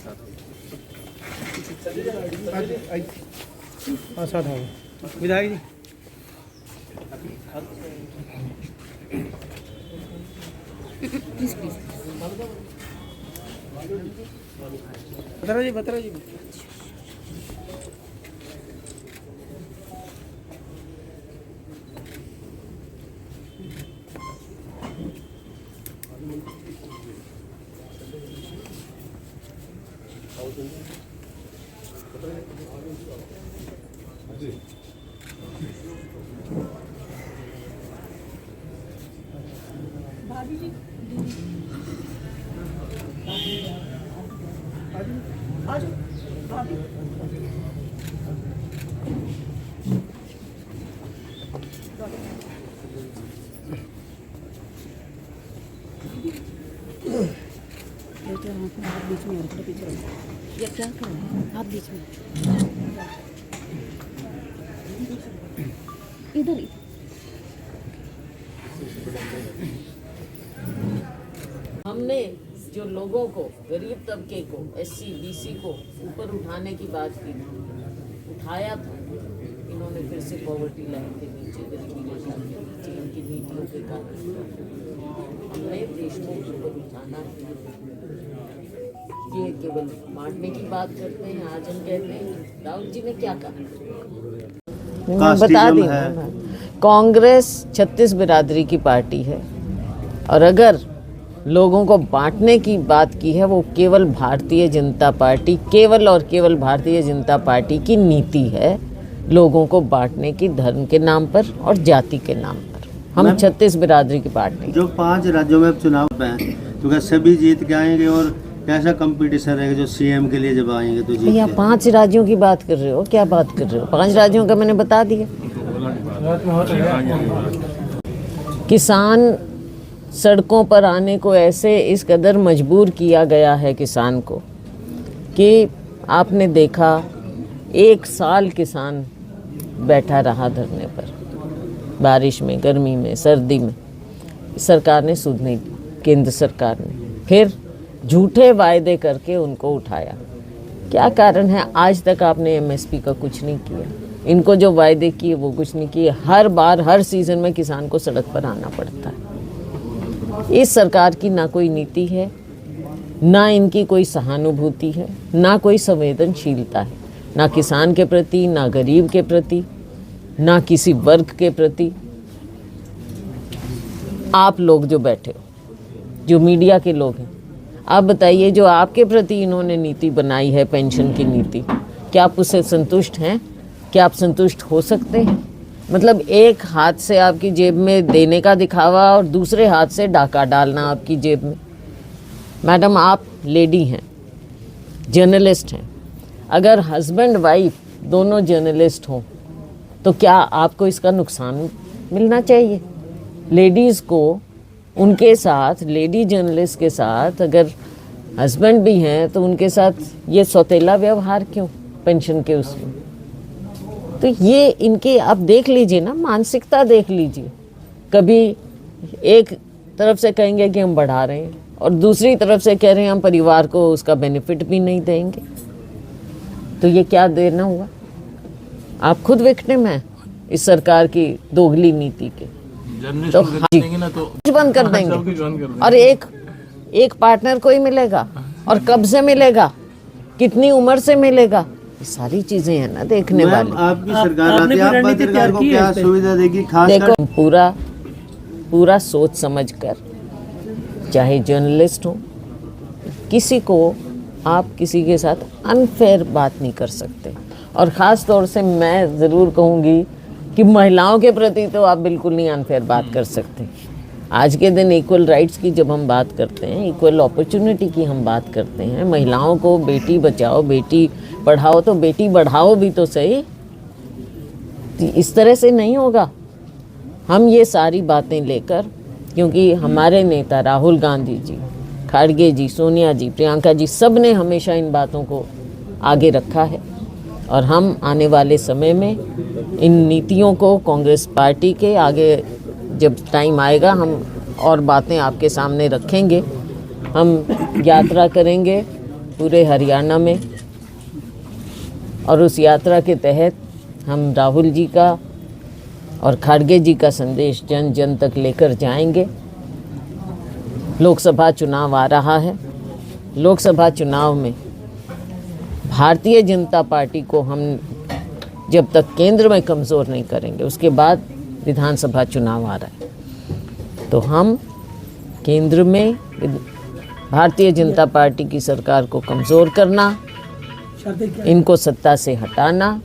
हाँ साथ आओ विधायक जी। प्लीज प्लीज बता जी। भाभी जी आज भाभी आप बीच में थोड़ा पीछे रहो। ये क्या कर रहे हैं आप बीच में इधर हमने जो लोगों को, गरीब तबके को, एससी बीसी को ऊपर उठाने की बात की, उठाया था। इन्होंने फिर से पॉवर्टी लाइन के नीचे, गरीबी रेखा के नीचे, इनकी नीतियों के कारण हमने देश को ऊपर उठाना है। ये केवल बांटने की बात करते हैं। आज हम कहते हैं राहुल जी ने क्या कहा, मैं बता दी। कांग्रेस 36 बिरादरी की पार्टी है और अगर लोगों को बांटने की बात की है वो केवल भारतीय जनता पार्टी, केवल और केवल भारतीय जनता पार्टी की नीति है लोगों को बांटने की, धर्म के नाम पर और जाति के नाम पर। हम 36 बिरादरी की पार्टी। जो 5 राज्यों में चुनाव हैं तो क्या सभी जीत के आएंगे और कैसा कंपटीशन रहेगा जो सीएम के लिए जब आएंगे तो जीत? या 5 राज्यों की बात कर रहे हो, क्या बात कर रहे हो? 5 राज्यों का मैंने बता दिया। किसान सड़कों पर आने को ऐसे इस कदर मजबूर किया गया है किसान को कि आपने देखा 1 साल किसान बैठा रहा धरने पर, बारिश में, गर्मी में, सर्दी में। सरकार ने सुध नहीं दी, केंद्र सरकार ने फिर झूठे वायदे करके उनको उठाया। क्या कारण है? आज तक आपने एमएसपी का कुछ नहीं किया। इनको जो वायदे किए वो कुछ नहीं किए। हर बार हर सीज़न में किसान को सड़क पर आना पड़ता है। इस सरकार की ना कोई नीति है, ना इनकी कोई सहानुभूति है, ना कोई संवेदनशीलता है, ना किसान के प्रति, ना गरीब के प्रति, ना किसी वर्ग के प्रति। आप लोग जो बैठे हो, जो मीडिया के लोग हैं, आप बताइए जो आपके प्रति इन्होंने नीति बनाई है, पेंशन की नीति, क्या आप उससे संतुष्ट हैं? क्या आप संतुष्ट हो सकते हैं? मतलब एक हाथ से आपकी जेब में देने का दिखावा और दूसरे हाथ से डाका डालना आपकी जेब में। मैडम, आप लेडी हैं, जर्नलिस्ट हैं। अगर हस्बैंड वाइफ दोनों जर्नलिस्ट हों तो क्या आपको इसका नुकसान मिलना चाहिए? लेडीज़ को उनके साथ, लेडी जर्नलिस्ट के साथ अगर हस्बैंड भी हैं तो उनके साथ ये सौतेला व्यवहार क्यों पेंशन के उसमें? तो ये इनके आप देख लीजिए ना, मानसिकता देख लीजिए। कभी एक तरफ से कहेंगे कि हम बढ़ा रहे हैं और दूसरी तरफ से कह रहे हैं हम परिवार को उसका बेनिफिट भी नहीं देंगे। तो ये क्या देना हुआ? आप खुद विक्टिम हैं इस सरकार की दोगली नीति के। तो बंद कर देंगे और एक पार्टनर को ही मिलेगा और कब से मिलेगा, कितनी उम्र से मिलेगा, ये सारी चीजें हैं ना देखने वाली। आपकी सरकार आती है, आप पत्रकार को क्या सुविधा देगी? खास देखो, पूरा सोच समझ कर, चाहे जर्नलिस्ट हो, किसी को आप किसी के साथ अनफेयर बात नहीं कर सकते। और ख़ास तौर से मैं ज़रूर कहूँगी कि महिलाओं के प्रति तो आप बिल्कुल नहीं अनफेयर बात कर सकते। आज के दिन इक्वल राइट्स की जब हम बात करते हैं, इक्वल अपॉर्चुनिटी की हम बात करते हैं, महिलाओं को बेटी बचाओ बेटी पढ़ाओ, तो बेटी बढ़ाओ भी तो सही। इस तरह से नहीं होगा। हम ये सारी बातें लेकर, क्योंकि हमारे नेता राहुल गांधी जी, खड़गे जी, सोनिया जी, प्रियंका जी, सब ने हमेशा इन बातों को आगे रखा है और हम आने वाले समय में इन नीतियों को कांग्रेस पार्टी के आगे जब टाइम आएगा हम और बातें आपके सामने रखेंगे। हम यात्रा करेंगे पूरे हरियाणा में, और उस यात्रा के तहत हम राहुल जी का और खड़गे जी का संदेश जन जन तक लेकर जाएंगे। लोकसभा चुनाव आ रहा है। लोकसभा चुनाव में भारतीय जनता पार्टी को हम जब तक केंद्र में कमज़ोर नहीं करेंगे, उसके बाद विधानसभा चुनाव आ रहा है, तो हम केंद्र में भारतीय जनता पार्टी की सरकार को कमज़ोर करना, इनको सत्ता से हटाना,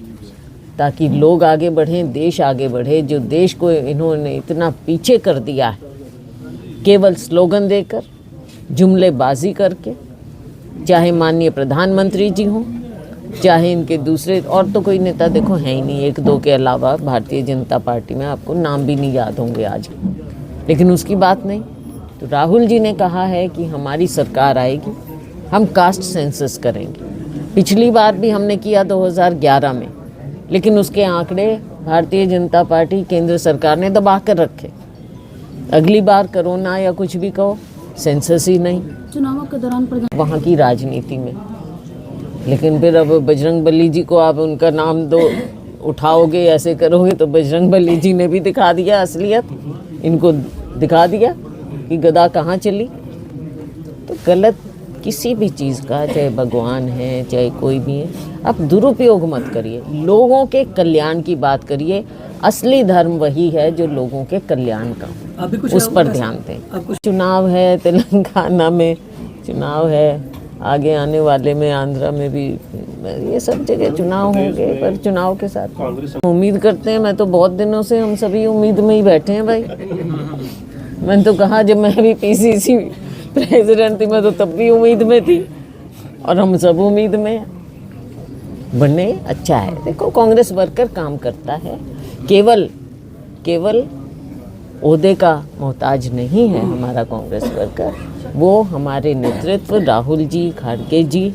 ताकि लोग आगे बढ़ें, देश आगे बढ़े। जो देश को इन्होंने इतना पीछे कर दिया है केवल स्लोगन देकर, जुमलेबाजी करके, चाहे माननीय प्रधानमंत्री जी हों, चाहे इनके दूसरे और तो कोई नेता देखो है ही नहीं, एक दो के अलावा भारतीय जनता पार्टी में आपको नाम भी नहीं याद होंगे आज, लेकिन उसकी बात नहीं। तो राहुल जी ने कहा है कि हमारी सरकार आएगी, हम कास्ट सेंसस करेंगे। पिछली बार भी हमने किया 2011 में, लेकिन उसके आंकड़े भारतीय जनता पार्टी केंद्र सरकार ने दबा कर रखे। अगली बार कोरोना या कुछ भी कहो, सेंसस ही नहीं। चुनावों के दौरान वहाँ की राजनीति में, लेकिन फिर अब बजरंगबली जी को आप उनका नाम दो उठाओगे, ऐसे करोगे, तो बजरंगबली जी ने भी दिखा दिया असलियत, इनको दिखा दिया कि गदा कहाँ चली। तो गलत किसी भी चीज़ का, चाहे भगवान है चाहे कोई भी है, आप दुरुपयोग मत करिए। लोगों के कल्याण की बात करिए। असली धर्म वही है जो लोगों के कल्याण का, उस पर ध्यान दें। चुनाव है, तेलंगाना में चुनाव है, आगे आने वाले में आंध्रा में भी, ये सब जगह चुनाव होंगे, पर चुनाव के साथ उम्मीद करते हैं। मैं तो बहुत दिनों से, हम सभी उम्मीद में ही बैठे हैं भाई। मैंने तो कहा जब मैं भी पीसीसी प्रेसिडेंट थी, मैं तो तब भी उम्मीद में थी, और हम सब उम्मीद में हैं। बने अच्छा है। देखो, कांग्रेस वर्कर काम करता है, केवल ओहदे का मोहताज नहीं है हमारा कांग्रेस वर्कर। वो हमारे नेतृत्व राहुल जी, खड़गे जी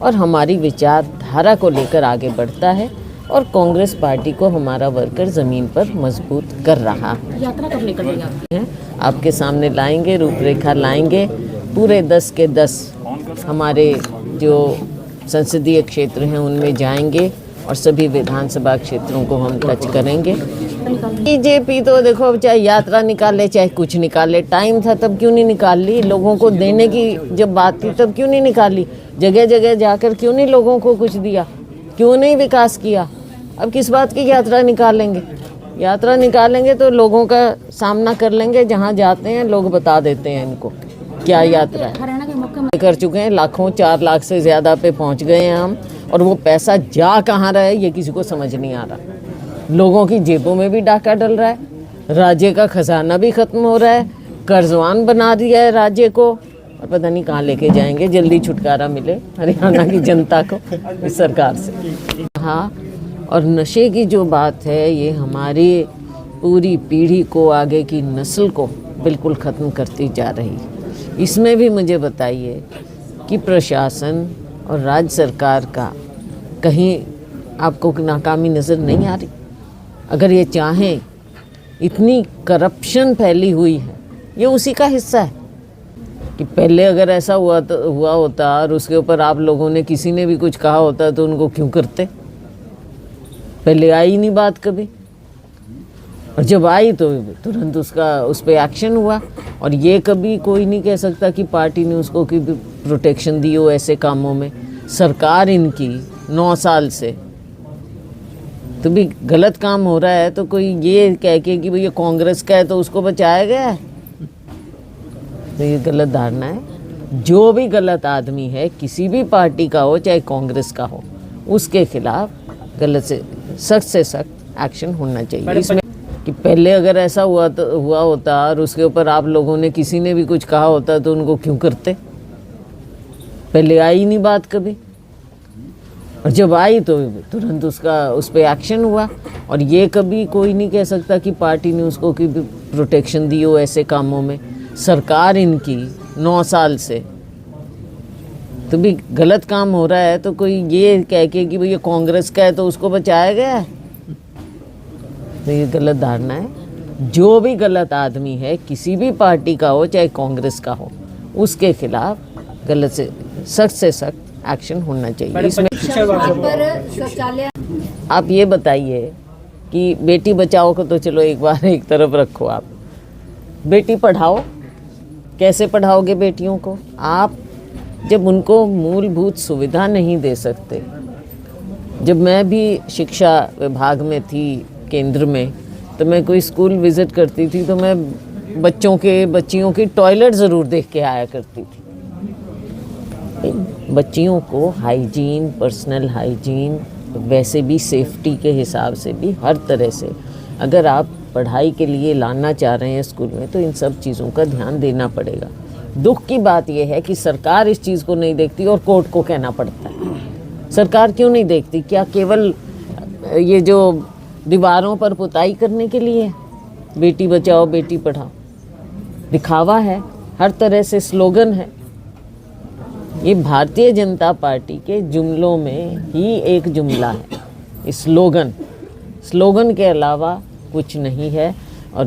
और हमारी विचारधारा को लेकर आगे बढ़ता है, और कांग्रेस पार्टी को हमारा वर्कर ज़मीन पर मजबूत कर रहा है। यात्रा कब निकल रही है? आपके सामने लाएंगे, रूपरेखा लाएंगे। पूरे 10 के 10 हमारे जो संसदीय क्षेत्र हैं उनमें जाएंगे, और सभी विधानसभा क्षेत्रों को हम टच करेंगे। बीजेपी तो देखो, अब चाहे यात्रा निकाले चाहे कुछ निकाले, टाइम था तब क्यों नहीं निकाल ली? लोगों को देने की जब बात थी तब क्यों नहीं निकाली? जगह जगह जाकर क्यों नहीं लोगों को कुछ दिया? क्यों नहीं विकास किया? अब किस बात की यात्रा निकालेंगे? यात्रा निकालेंगे तो लोगों का सामना कर लेंगे, जहाँ जाते हैं लोग बता देते हैं इनको क्या यात्रा है। हरियाणा के मुख्यमंत्री कर चुके हैं, लाखों, 4 लाख से ज़्यादा पे पहुँच गए हैं हम, और वो पैसा जा कहाँ रहा है ये किसी को समझ नहीं आ रहा। लोगों की जेबों में भी डाका डल रहा है, राज्य का खजाना भी खत्म हो रहा है, कर्जवान बना दिया है राज्य को, और पता नहीं कहाँ लेके जाएंगे। जल्दी छुटकारा मिले हरियाणा की जनता को इस सरकार से। हाँ, और नशे की जो बात है, ये हमारी पूरी पीढ़ी को, आगे की नस्ल को बिल्कुल ख़त्म करती जा रही है। इसमें भी मुझे बताइए कि प्रशासन और राज्य सरकार का कहीं आपको नाकामी नज़र नहीं आ रही? अगर ये चाहें, इतनी करप्शन फैली हुई है, ये उसी का हिस्सा है कि पहले अगर ऐसा हुआ होता और उसके ऊपर आप लोगों ने, किसी ने भी कुछ कहा होता तो उनको क्यों करते? पहले आई नहीं बात कभी, और जब आई तो तुरंत उस पर एक्शन हुआ। और ये कभी कोई नहीं कह सकता कि पार्टी ने उसको की प्रोटेक्शन दी हो ऐसे कामों में। सरकार इनकी 9 साल से तो भी गलत काम हो रहा है, तो कोई ये कह के कि भैया कांग्रेस का है तो उसको बचाया गया है, तो ये गलत धारणा है। जो भी गलत आदमी है, किसी भी पार्टी का हो चाहे कांग्रेस का हो, उसके खिलाफ गलत से सख्त एक्शन होना चाहिए। इसमें कि पहले अगर ऐसा हुआ होता और उसके ऊपर आप लोगों ने, किसी ने भी कुछ कहा होता तो उनको क्यों करते? पहले आई नहीं बात कभी, और जब आई तो तुरंत उस पर एक्शन हुआ। और ये कभी कोई नहीं कह सकता कि पार्टी ने उसको की प्रोटेक्शन दी हो ऐसे कामों में। सरकार इनकी 9 साल से तो भी गलत काम हो रहा है, तो कोई ये कह के कि भैया कांग्रेस का है तो उसको बचाया गया है, तो ये गलत धारणा है। जो भी गलत आदमी है, किसी भी पार्टी का हो चाहे कांग्रेस का हो, उसके खिलाफ गलत से सख्त एक्शन होना चाहिए इसमें। पर शौचालय आप ये बताइए कि बेटी बचाओ को तो चलो एक बार एक तरफ रखो, आप बेटी पढ़ाओ, कैसे पढ़ाओगे बेटियों को आप, जब उनको मूलभूत सुविधा नहीं दे सकते। जब मैं भी शिक्षा विभाग में थी केंद्र में, तो मैं कोई स्कूल विज़िट करती थी तो मैं बच्चियों की टॉयलेट ज़रूर देख के आया करती थी। बच्चियों को हाइजीन, पर्सनल हाइजीन, वैसे भी सेफ्टी के हिसाब से भी हर तरह से अगर आप पढ़ाई के लिए लाना चाह रहे हैं स्कूल में, तो इन सब चीज़ों का ध्यान देना पड़ेगा। दुख की बात यह है कि सरकार इस चीज़ को नहीं देखती और कोर्ट को कहना पड़ता है। सरकार क्यों नहीं देखती? क्या केवल ये जो दीवारों पर पुताई करने के लिए बेटी बचाओ बेटी पढ़ाओ दिखावा है, हर तरह से स्लोगन है। ये भारतीय जनता पार्टी के जुमलों में ही एक जुमला है, स्लोगन के अलावा कुछ नहीं है। और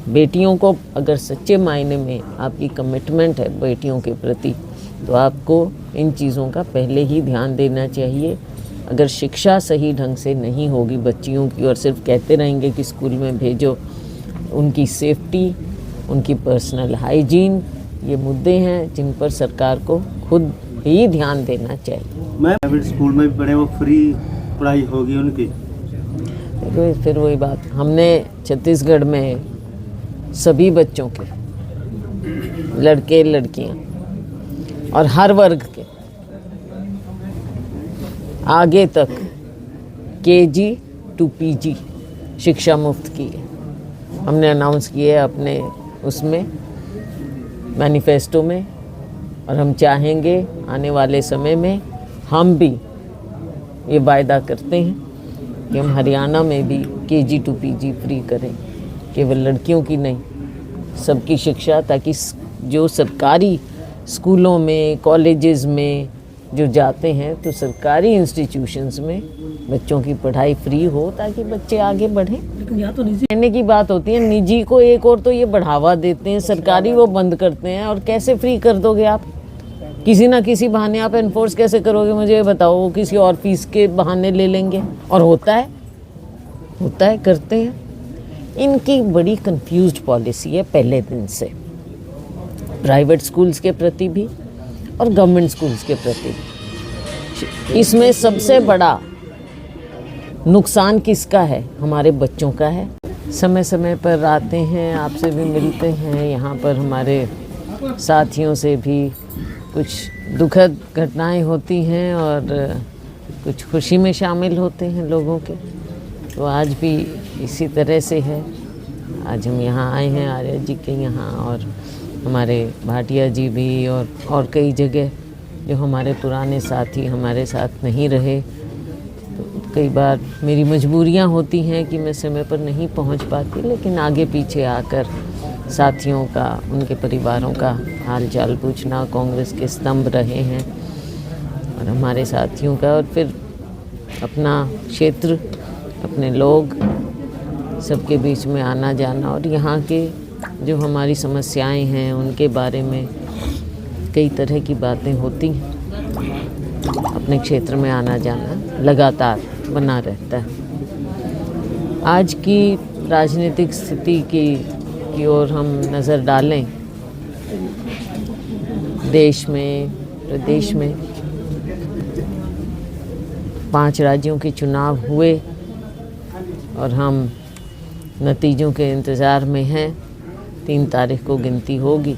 बेटियों को अगर सच्चे मायने में आपकी कमिटमेंट है बेटियों के प्रति, तो आपको इन चीज़ों का पहले ही ध्यान देना चाहिए। अगर शिक्षा सही ढंग से नहीं होगी बच्चियों की और सिर्फ कहते रहेंगे कि स्कूल में भेजो, उनकी सेफ्टी, उनकी पर्सनल हाइजीन, ये मुद्दे हैं जिन पर सरकार को खुद ही ध्यान देना चाहिए। मैं प्राइवेट स्कूल में भी पढ़े, वो फ्री पढ़ाई होगी उनकी। देखो फिर वही बात, हमने छत्तीसगढ़ में सभी बच्चों के, लड़के लड़कियां और हर वर्ग के आगे तक KG to PG शिक्षा मुफ्त की है। हमने अनाउंस किए अपने उसमें मैनिफेस्टो में, और हम चाहेंगे आने वाले समय में हम भी ये वायदा करते हैं कि हम हरियाणा में भी KG to PG फ्री करें, केवल लड़कियों की नहीं, सबकी शिक्षा, ताकि जो सरकारी स्कूलों में, कॉलेजेस में जो जाते हैं, तो सरकारी इंस्टीट्यूशंस में बच्चों की पढ़ाई फ्री हो ताकि बच्चे आगे बढ़ें। लेकिन यहाँ तो निजी कहने की बात होती है, निजी को एक और तो ये बढ़ावा देते हैं, सरकारी वो बंद करते हैं। और कैसे फ्री कर दोगे आप? किसी ना किसी बहाने आप एनफोर्स कैसे करोगे मुझे ये बताओ? वो किसी और फीस के बहाने ले लेंगे, और होता है करते हैं। इनकी बड़ी कंफ्यूज्ड पॉलिसी है पहले दिन से, प्राइवेट स्कूल्स के प्रति भी और गवर्नमेंट स्कूल्स के प्रति भी। इसमें सबसे बड़ा नुकसान किसका है? हमारे बच्चों का है। समय समय पर आते हैं, आपसे भी मिलते हैं, यहाँ पर हमारे साथियों से भी कुछ दुखद घटनाएं होती हैं और कुछ खुशी में शामिल होते हैं लोगों के। तो आज भी इसी तरह से है। आज हम यहाँ आए हैं आर्य जी के यहाँ, और हमारे भाटिया जी भी, और कई जगह जो हमारे पुराने साथी हमारे साथ नहीं रहे। तो कई बार मेरी मजबूरियाँ होती हैं कि मैं समय पर नहीं पहुँच पाती, लेकिन आगे पीछे आकर साथियों का, उनके परिवारों का हाल चाल पूछना, कांग्रेस के स्तंभ रहे हैं और हमारे साथियों का, और फिर अपना क्षेत्र, अपने लोग, सबके बीच में आना जाना, और यहाँ के जो हमारी समस्याएं हैं उनके बारे में कई तरह की बातें होती हैं। अपने क्षेत्र में आना जाना लगातार बना रहता है। आज की राजनीतिक स्थिति की ओर हम नज़र डालें, देश में, प्रदेश में 5 राज्यों के चुनाव हुए और हम नतीजों के इंतज़ार में हैं। 3 तारीख को गिनती होगी।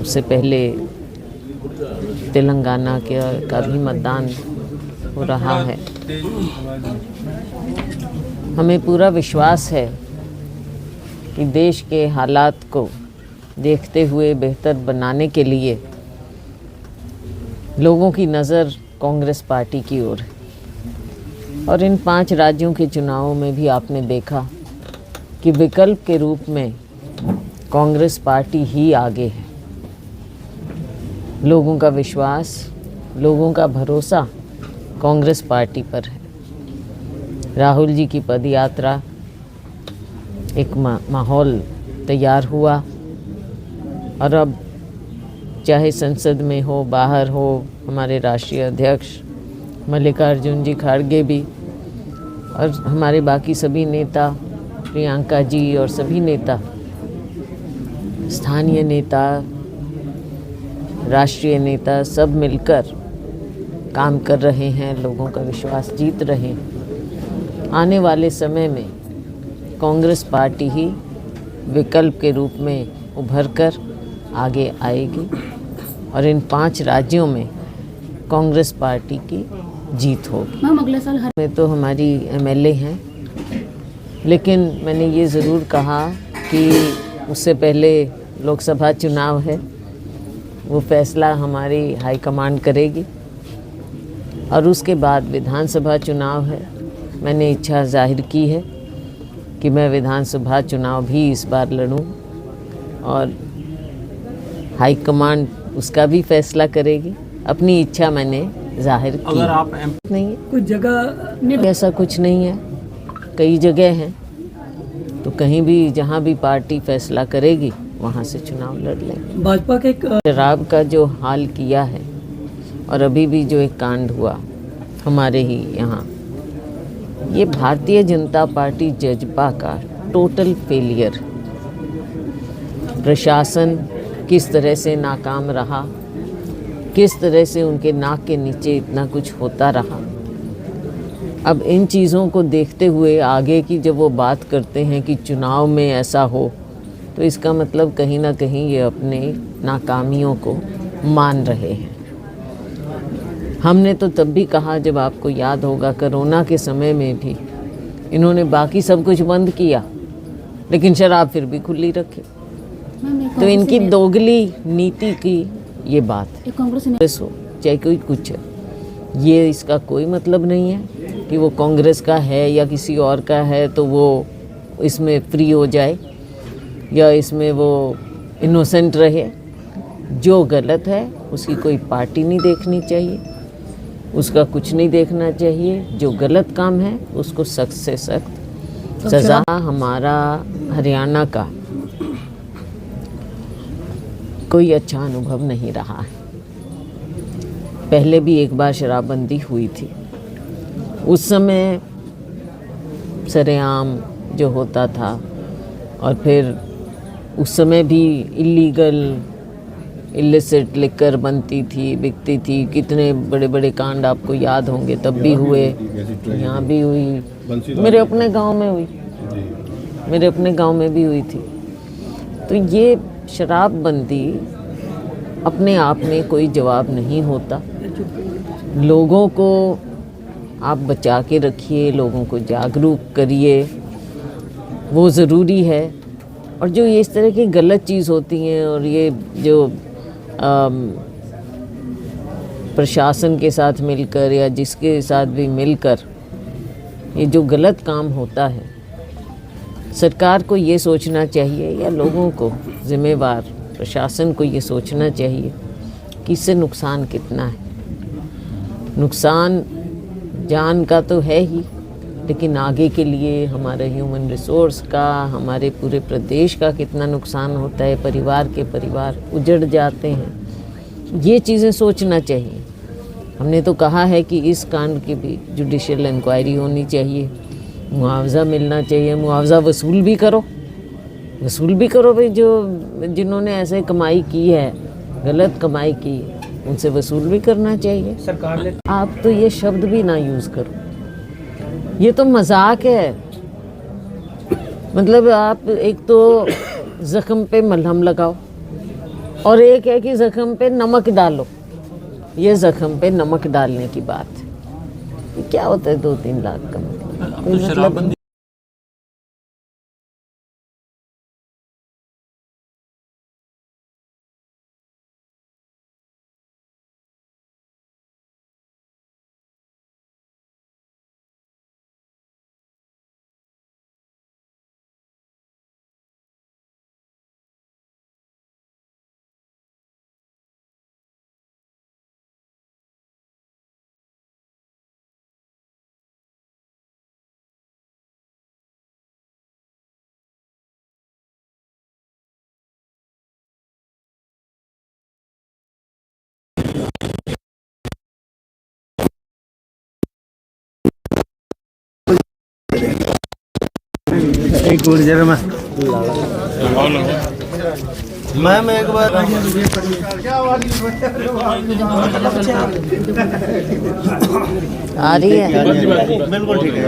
उससे पहले तेलंगाना का भी मतदान हो रहा है। हमें पूरा विश्वास है कि देश के हालात को देखते हुए बेहतर बनाने के लिए लोगों की नज़र कांग्रेस पार्टी की ओर है। और इन 5 राज्यों के चुनावों में भी आपने देखा कि विकल्प के रूप में कांग्रेस पार्टी ही आगे है। लोगों का विश्वास, लोगों का भरोसा कांग्रेस पार्टी पर है। राहुल जी की पदयात्रा, एक माहौल तैयार हुआ, और अब चाहे संसद में हो, बाहर हो, हमारे राष्ट्रीय अध्यक्ष मल्लिकार्जुन जी खड़गे भी, और हमारे बाकी सभी नेता, प्रियंका जी और सभी नेता, स्थानीय नेता, राष्ट्रीय नेता, सब मिलकर काम कर रहे हैं, लोगों का विश्वास जीत रहे हैं। आने वाले समय में कांग्रेस पार्टी ही विकल्प के रूप में उभर कर आगे आएगी और इन 5 राज्यों में कांग्रेस पार्टी की जीत होगी। मैम अगले साल में तो हमारी एमएलए हैं, लेकिन मैंने ये ज़रूर कहा कि उससे पहले लोकसभा चुनाव है, वो फैसला हमारी हाईकमांड करेगी, और उसके बाद विधानसभा चुनाव है। मैंने इच्छा जाहिर की है कि मैं विधानसभा चुनाव भी इस बार लड़ूं, और हाईकमांड उसका भी फैसला करेगी। अपनी इच्छा मैंने जाहिर की। अगर आप नहीं है, कुछ जगह ऐसा कुछ नहीं है, कई जगह हैं, तो कहीं भी जहां भी पार्टी फैसला करेगी वहां से चुनाव लड़ लेंगे। भाजपा के शराब का जो हाल किया है और अभी भी जो एक कांड हुआ हमारे ही यहाँ, ये भारतीय जनता पार्टी जज्बा का टोटल फेलियर। प्रशासन किस तरह से नाकाम रहा, किस तरह से उनके नाक के नीचे इतना कुछ होता रहा। अब इन चीज़ों को देखते हुए आगे की जब वो बात करते हैं कि चुनाव में ऐसा हो, तो इसका मतलब कहीं ना कहीं ये अपने नाकामियों को मान रहे हैं। हमने तो तब भी कहा, जब आपको याद होगा कोरोना के समय में भी इन्होंने बाकी सब कुछ बंद किया, लेकिन शराब फिर भी खुली रखी। तो इनकी दोगली नीति की ये बात है। कांग्रेस हो चाहे कोई कुछ है, ये इसका कोई मतलब नहीं है कि वो कांग्रेस का है या किसी और का है तो वो इसमें फ्री हो जाए या इसमें वो इनोसेंट रहे। जो गलत है उसकी कोई पार्टी नहीं देखनी चाहिए, उसका कुछ नहीं देखना चाहिए। जो गलत काम है उसको सख्त से सख्त सज़ा। हमारा हरियाणा का कोई अच्छा अनुभव नहीं रहा है। पहले भी एक बार शराबबंदी हुई थी, उस समय सरेआम जो होता था, और फिर उस समय भी इलिसिट लिकर बनती थी, बिकती थी। कितने बड़े बड़े कांड आपको याद होंगे, तब भी हुए, यहाँ भी हुई, मेरे अपने गांव में हुई, मेरे अपने गांव में भी हुई थी। तो ये शराबबंदी अपने आप में कोई जवाब नहीं होता। लोगों को आप बचा के रखिए, लोगों को जागरूक करिए, वो ज़रूरी है। और जो ये इस तरह की गलत चीज़ होती हैं, और ये जो प्रशासन के साथ मिलकर या जिसके साथ भी मिलकर ये जो गलत काम होता है, सरकार को ये सोचना चाहिए, या लोगों को, जिम्मेवार प्रशासन को ये सोचना चाहिए कि इससे नुकसान कितना है। नुकसान जान का तो है ही, लेकिन आगे के लिए हमारे ह्यूमन रिसोर्स का, हमारे पूरे प्रदेश का कितना नुकसान होता है। परिवार के परिवार उजड़ जाते हैं। ये चीज़ें सोचना चाहिए। हमने तो कहा है कि इस कांड की भी जुडिशियल इंक्वायरी होनी चाहिए, मुआवजा मिलना चाहिए। मुआवजा वसूल भी करो भाई। जो जिन्होंने ऐसे कमाई की है, गलत कमाई की है, उनसे वसूल भी करना चाहिए। सरकार ने आप तो ये शब्द भी ना यूज़ करो, ये तो मजाक है। मतलब आप एक तो ज़ख्म पे मलहम लगाओ, और एक है कि ज़ख्म पे नमक डालो। ये ज़ख्म पे नमक डालने की बात है। ये क्या होता है 2-3 लाख का मतलब? कोई मतलब एक मिनट जरा मैम एक बार आ रही है। बिल्कुल ठीक है।